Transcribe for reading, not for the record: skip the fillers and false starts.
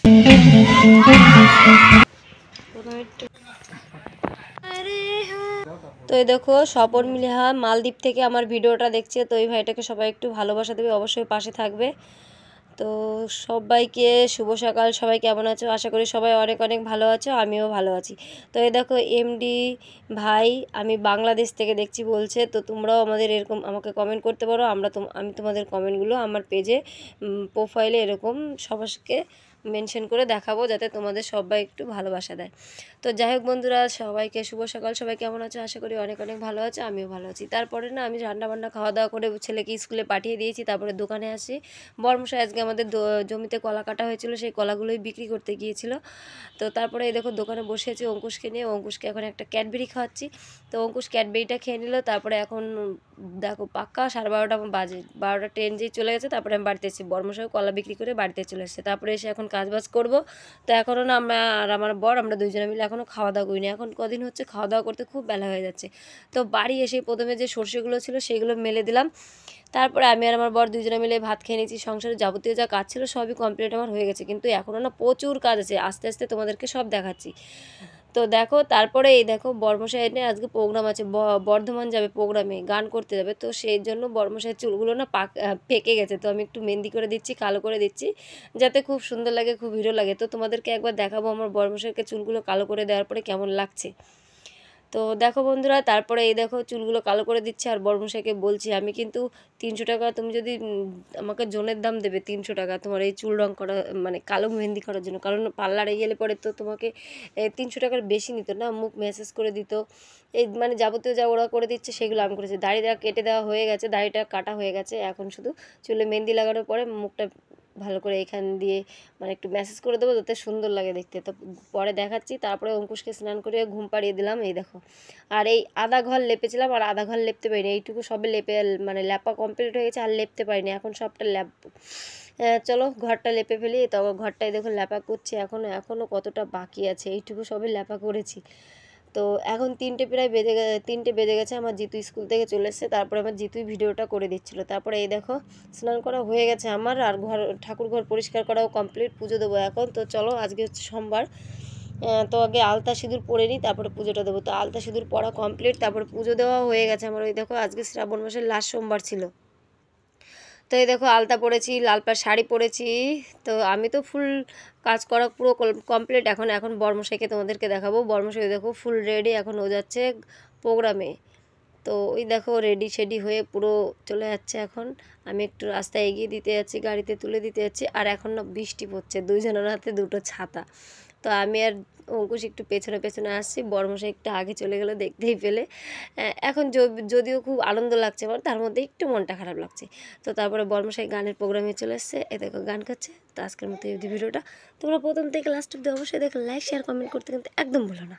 তো এই দেখো স্বপন মিলিহা মালদ্বীপ থেকে আমার ভিডিওটা দেখছে। তো এই ভাইটাকে সবাই একটু ভালোবাসা দেবে, অবশ্যই পাশে থাকবে। তো সবাইকে শুভ সকাল। সবাই কেমন আছো? আশা করি সবাই অনেক অনেক ভালো আছো, আমিও ভালো আছি। তো এই দেখো এমডি ভাই আমি বাংলাদেশ থেকে দেখছি বলছে। তো তোমরাও আমাদের এরকম আমাকে কমেন্ট করতে পারো। আমি তোমাদের কমেন্টগুলো আমার পেজে প্রোফাইলে এরকম সবাইকে মেনশন করে দেখাবো, যাতে তোমাদের সবাই একটু ভালোবাসা দেয়। তো যাই হোক বন্ধুরা, সবাইকে শুভ সকাল। সবাই কেমন আছো? আশা করি অনেক অনেক ভালো আছে, আমিও ভালো আছি। তারপরে না আমি রান্না বান্না খাওয়া দাওয়া করে ছেলেকে স্কুলে পাঠিয়ে দিয়েছি। তারপরে দোকানে আসি। বর্মশাই আজকে আমাদের জমিতে কলা কাটা হয়েছিল, সেই কলাগুলোই বিক্রি করতে গিয়েছিল। তো তারপরে এই দেখো দোকানে বসেছি অঙ্কুশকে নিয়ে। অঙ্কুশকে এখন একটা ক্যাডবেরি খাওয়াচ্ছি। তো অঙ্কুশ ক্যাডবেরিটা খেয়ে নিল। তারপরে এখন দেখো পাক্কা 12:30 বাজে, 12টা ট্রেন যেই চলে গেছে। তারপরে আমি বাড়িতে এসেছি, বর্মশাই কলা বিক্রি করে বাড়িতে চলে এসেছে। তারপরে এসে এখন কাজবাজ করবো। তো এখনও না আমরা আর আমার বর আমরা দুইজনে মিলে এখনও খাওয়া দাওয়া করিনি। এখন কদিন হচ্ছে খাওয়া দাওয়া করতে খুব বেলা হয়ে যাচ্ছে। তো বাড়ি এসে প্রথমে যে সর্ষেগুলো ছিল সেইগুলো মেলে দিলাম। তারপরে আমি আর আমার বর দুজনে মিলে ভাত খেয়ে নিয়েছি। সংসারে যাবতীয় যা কাজ ছিল সবই কমপ্লিট আমার হয়ে গেছে, কিন্তু এখনও না প্রচুর কাজ আছে। আস্তে আস্তে তোমাদেরকে সব দেখাচ্ছি। তো দেখো তারপরে এই দেখো বর্মশাই নিয়ে আজকে প্রোগ্রাম আছে, বর্ধমান যাবে, প্রোগ্রামে গান করতে যাবে। তো সেই জন্য বর্মশাইয়ের চুলগুলো না পেকে গেছে। তো আমি একটু মেহেন্দি করে দিচ্ছি, কালো করে দিচ্ছি, যাতে খুব সুন্দর লাগে, খুব হিরো লাগে। তো তোমাদেরকে একবার দেখাবো আমার বর্মশাইকে চুলগুলো কালো করে দেওয়ার পরে কেমন লাগছে। তো দেখো বন্ধুরা, তারপরে এই দেখো চুলগুলো কালো করে দিচ্ছে। আর বর্মশাইকে বলছি আমি কিন্তু 300 টাকা, তুমি যদি আমাকে জনের দাম দেবে 300 টাকা তোমার এই চুল রং করা, মানে কালো মেহেন্দি করার জন্য। কারণ পার্লারে গেলে পরে তো তোমাকে 300 টাকার বেশি নিত না, মুখ ম্যাসেজ করে দিত, এই মানে যাবতীয় যা ওরা করে দিচ্ছে সেগুলো আমি করেছি। দাড়িটা কেটে দেওয়া হয়ে গেছে, দাড়িটা কাটা হয়ে গেছে। এখন শুধু চুলে মেহেন্দি লাগানোর পরে মুখটা ভালো করে এখান দিয়ে মানে একটু ম্যাসেজ করে দেবো, যাতে সুন্দর লাগে দেখতে। তো পরে দেখাচ্ছি। তারপরে অঙ্কুশকে স্নান করে ঘুম পাড়িয়ে দিলাম। এই দেখো, আর এই আধা ঘর লেপেছিলাম, আর আধা ঘর লেপতে পারিনি। এইটুকু সবে লেপে মানে লেপা কমপ্লিট হয়ে গেছে, আর লেপতে পারিনি, এখন সবটা লেপ। চলো ঘরটা লেপে ফেলি। তো ঘরটাই দেখো লেপা করছি, এখনও কতটা বাকি আছে। এইটুকু সবে লেপা করেছি। তো এখন 3টে বেজে গেছে। আমার জিতু স্কুল থেকে চলে এসেছে। তারপরে আমার জিতুই ভিডিওটা করে দিচ্ছিলো। তারপরে এই দেখো স্নান করা হয়ে গেছে আমার, আর ঠাকুর ঘর পরিষ্কার করাও কমপ্লিট। পুজো দেবো এখন। তো চলো, আজকে হচ্ছে সোমবার। তো আগে আলতা সিঁদুর পরে নিই, তারপরে পুজোটা দেবো। তো আলতা সিঁদুর পরা কমপ্লিট, তারপরে পুজো দেওয়া হয়ে গেছে আমার। ওই দেখো আজকে শ্রাবণ মাসের লাস্ট সোমবার ছিল। তো এই দেখো আলতা পরেছি, লাল পাড় শাড়ি পরেছি। তো আমি তো ফুল কাজ করা পুরো কমপ্লিট। এখন বর্মশাইকে তোমাদেরকে দেখাবো। বর্মশাই দেখো ফুল রেডি, এখন ও যাচ্ছে প্রোগ্রামে। তো ওই দেখো রেডি শেডি হয়ে পুরো চলে যাচ্ছে। এখন আমি একটু রাস্তায় এগিয়ে দিতে যাচ্ছি, গাড়িতে তুলে দিতে যাচ্ছি। আর এখন না বৃষ্টি পড়ছে, দুইজনের হাতে দুটো ছাতা। তো আমি আর অঙ্কুশ একটু পেছনে পেছনে আসছি, বর্মশাই একটু আগে চলে গেলো দেখতেই পেলে। এখন যদিও খুব আনন্দ লাগছে আমার, তার মধ্যে একটু মনটা খারাপ লাগছে। তো তারপরে বর্মশাই গানের প্রোগ্রামে চলে এসছে। এ দেখো গান করছে। তো আজকের মতো এই ভিডিওটা তোমরা প্রথম থেকে লাস্ট অব্দি অবশ্যই দেখো, লাইক শেয়ার কমেন্ট করতে কিন্তু একদম ভুলো না।